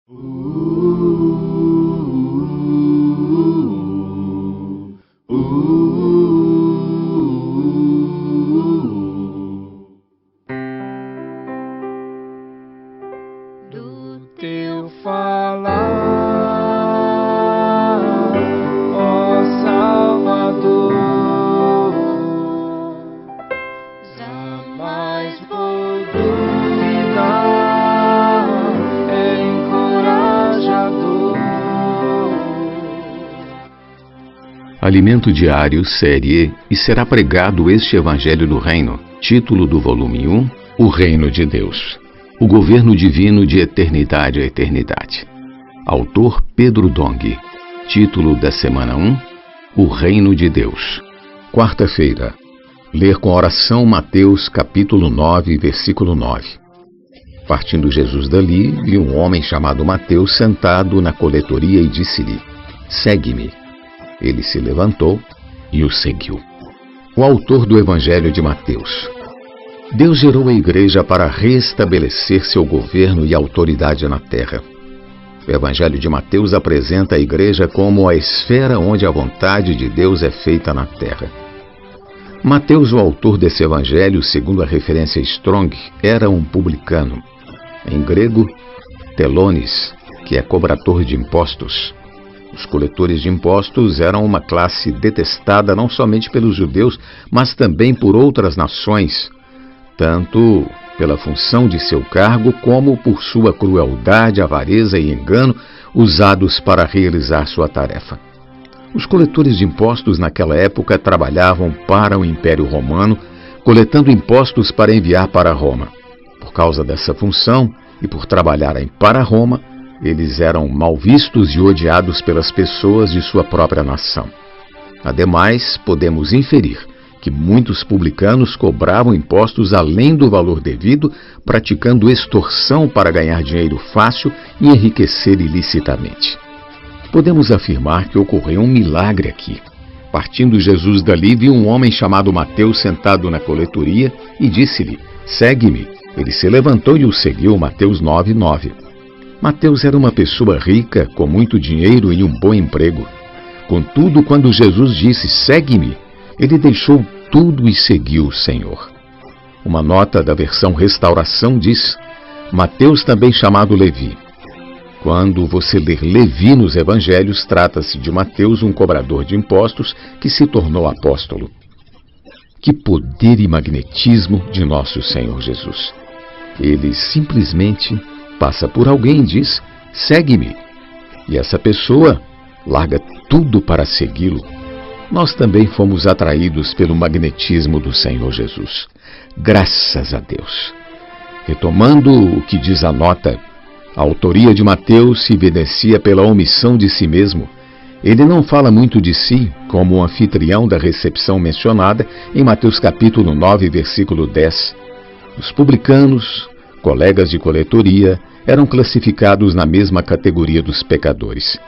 Do teu falar, ó Salvador, jamais vou duvidar, é encorajador. Alimento Diário, série E será pregado este Evangelho do Reino. Título do volume 1, O Reino de Deus. O governo divino de eternidade a eternidade. Autor Pedro Dong. Título da semana 1, O Reino de Deus. Quarta-feira. Ler com oração Mateus capítulo 9, versículo 9. Partindo Jesus dali, viu um homem chamado Mateus sentado na coletoria e disse-lhe: Segue-me. Ele se levantou e o seguiu. O autor do Evangelho de Mateus. Deus gerou a igreja para restabelecer seu governo e autoridade na terra. O Evangelho de Mateus apresenta a igreja como a esfera onde a vontade de Deus é feita na terra. Mateus, o autor desse evangelho, segundo a referência Strong, era um publicano. Em grego, telones, que é cobrador de impostos. Os coletores de impostos eram uma classe detestada não somente pelos judeus, mas também por outras nações, tanto pela função de seu cargo como por sua crueldade, avareza e engano usados para realizar sua tarefa. Os coletores de impostos naquela época trabalhavam para o Império Romano, coletando impostos para enviar para Roma. Por causa dessa função e por trabalharem para Roma, eles eram mal vistos e odiados pelas pessoas de sua própria nação. Ademais, podemos inferir que muitos publicanos cobravam impostos além do valor devido, praticando extorsão para ganhar dinheiro fácil e enriquecer ilicitamente. Podemos afirmar que ocorreu um milagre aqui. Partindo Jesus dali, viu um homem chamado Mateus sentado na coletoria e disse-lhe: Segue-me. Ele se levantou e o seguiu. Mateus 9, 9. Mateus era uma pessoa rica, com muito dinheiro e um bom emprego. Contudo, quando Jesus disse: Segue-me, ele deixou tudo e seguiu o Senhor. Uma nota da versão Restauração diz: Mateus, também chamado Levi. Quando você ler Levi nos evangelhos, trata-se de Mateus, um cobrador de impostos que se tornou apóstolo. Que poder e magnetismo de nosso Senhor Jesus! Ele simplesmente passa por alguém e diz: Segue-me. E essa pessoa larga tudo para segui-lo. Nós também fomos atraídos pelo magnetismo do Senhor Jesus. Graças a Deus. Retomando o que diz a nota, a autoria de Mateus se evidencia pela omissão de si mesmo. Ele não fala muito de si, como o anfitrião da recepção mencionada em Mateus capítulo 9, versículo 10. Os publicanos, colegas de coletoria, eram classificados na mesma categoria dos pecadores.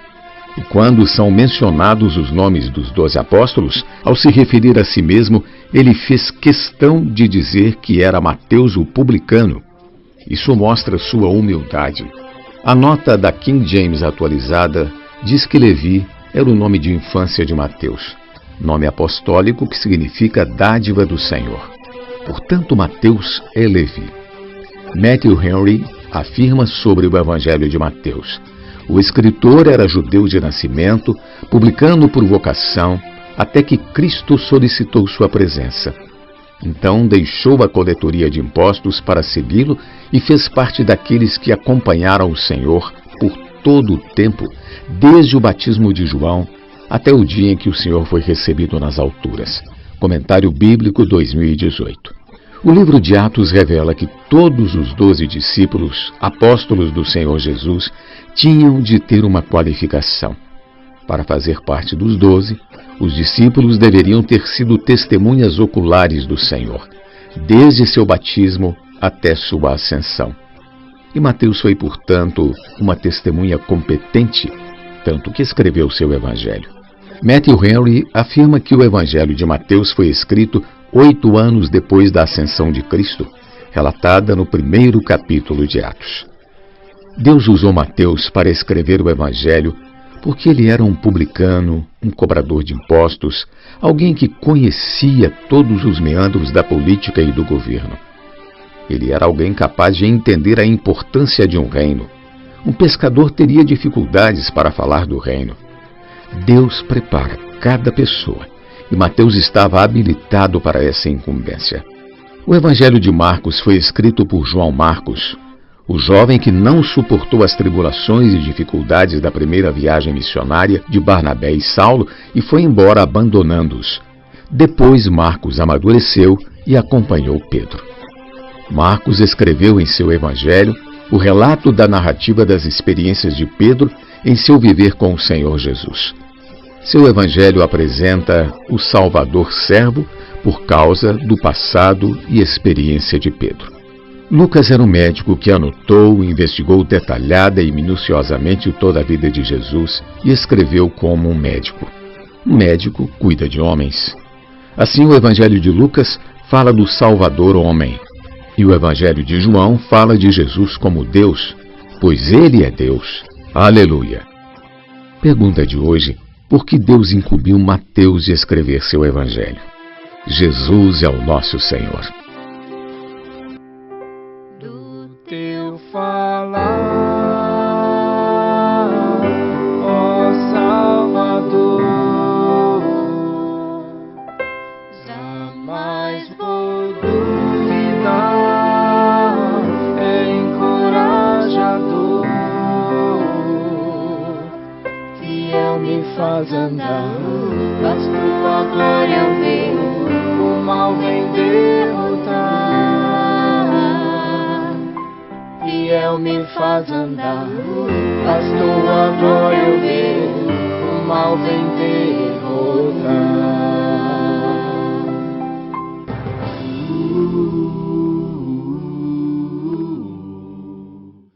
E quando são mencionados os nomes dos 12 apóstolos, ao se referir a si mesmo, ele fez questão de dizer que era Mateus o publicano. Isso mostra sua humildade. A nota da King James atualizada diz que Levi era o nome de infância de Mateus, nome apostólico que significa dádiva do Senhor. Portanto, Mateus é Levi. Matthew Henry afirma sobre o Evangelho de Mateus: o escritor era judeu de nascimento, publicano por vocação, até que Cristo solicitou sua presença. Então deixou a coletoria de impostos para segui-lo e fez parte daqueles que acompanharam o Senhor por todo o tempo, desde o batismo de João até o dia em que o Senhor foi recebido nas alturas. Comentário Bíblico 2018. O livro de Atos revela que todos os 12 discípulos, apóstolos do Senhor Jesus, tinham de ter uma qualificação. Para fazer parte dos 12, os discípulos deveriam ter sido testemunhas oculares do Senhor, desde seu batismo até sua ascensão. E Mateus foi, portanto, uma testemunha competente, tanto que escreveu seu evangelho. Matthew Henry afirma que o evangelho de Mateus foi escrito 8 anos depois da ascensão de Cristo, relatada no primeiro capítulo de Atos. Deus usou Mateus para escrever o Evangelho porque ele era um publicano, um cobrador de impostos, alguém que conhecia todos os meandros da política e do governo. Ele era alguém capaz de entender a importância de um reino. Um pescador teria dificuldades para falar do reino. Deus prepara cada pessoa, e Mateus estava habilitado para essa incumbência. O Evangelho de Marcos foi escrito por João Marcos, o jovem que não suportou as tribulações e dificuldades da primeira viagem missionária de Barnabé e Saulo e foi embora abandonando-os. Depois Marcos amadureceu e acompanhou Pedro. Marcos escreveu em seu Evangelho o relato da narrativa das experiências de Pedro em seu viver com o Senhor Jesus. Seu Evangelho apresenta o Salvador servo por causa do passado e experiência de Pedro. Lucas era um médico que anotou e investigou detalhada e minuciosamente toda a vida de Jesus e escreveu como um médico. Um médico cuida de homens. Assim, o Evangelho de Lucas fala do Salvador homem, e o Evangelho de João fala de Jesus como Deus, pois ele é Deus. Aleluia! Pergunta de hoje: por que Deus incumbiu Mateus de escrever seu Evangelho? Jesus é o nosso Senhor. Teu falar, ó Salvador, jamais vou duvidar, é encorajador, fiel me faz andar, faz tua glória eu ver, o mal vem derrotar. Fiel me faz andar, faz tua glória eu ver, o mal vem derrotar.